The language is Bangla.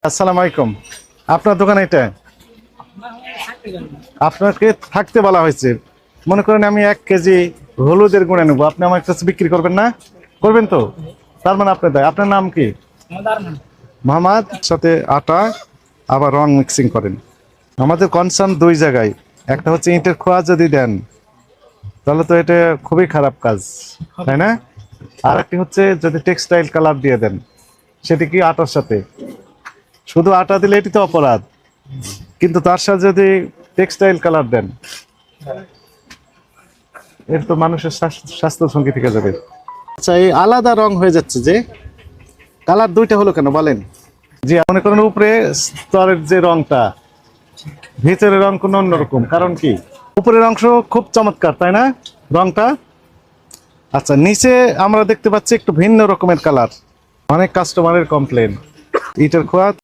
আসসালামু আলাইকুম। আপনার দোকান এটা? আপনাকে থাকতে বলা হয়েছে। মনে করেন আমি 1 কেজি হলুদের গুঁড়া নেবো, আপনি আমার কাছে বিক্রি করবেন না? করবেন তো? তার মানে আপনি দেয়। আপনার নাম কি? মোহাম্মদ। সাথে আটা আবার রং মিক্সিং করেন। আমাদের কনসার্ন 2 জায়গায়। একটা হচ্ছে ইটের খোয়া যদি দেন তাহলে তো এটা খুবই খারাপ কাজ, তাই না? আর একটি হচ্ছে যদি টেক্সটাইল কালার দিয়ে দেন, সেটি কি আটার সাথে? শুধু আটা দিলে এটি তো অপরাধ, কিন্তু তার সাথে যদি টেক্সটাইল কালার দেন এর তো মানুষের স্বাস্থ্য ঝুঁকি থেকে যাবে। আচ্ছা, এই আলাদা রং হয়ে যাচ্ছে যে, কালার 2টা হলো কেন বলেন? যে মনে করেন উপরে স্তরের যে রংটা, ভিতরের রং কোনো অন্যরকম, কারণ কি? উপরের অংশ খুব চমৎকার, তাই না রংটা? আচ্ছা, নিচে আমরা দেখতে পাচ্ছি একটু ভিন্ন রকমের কালার। অনেক কাস্টমারের কমপ্লেন, ইটের খোয়া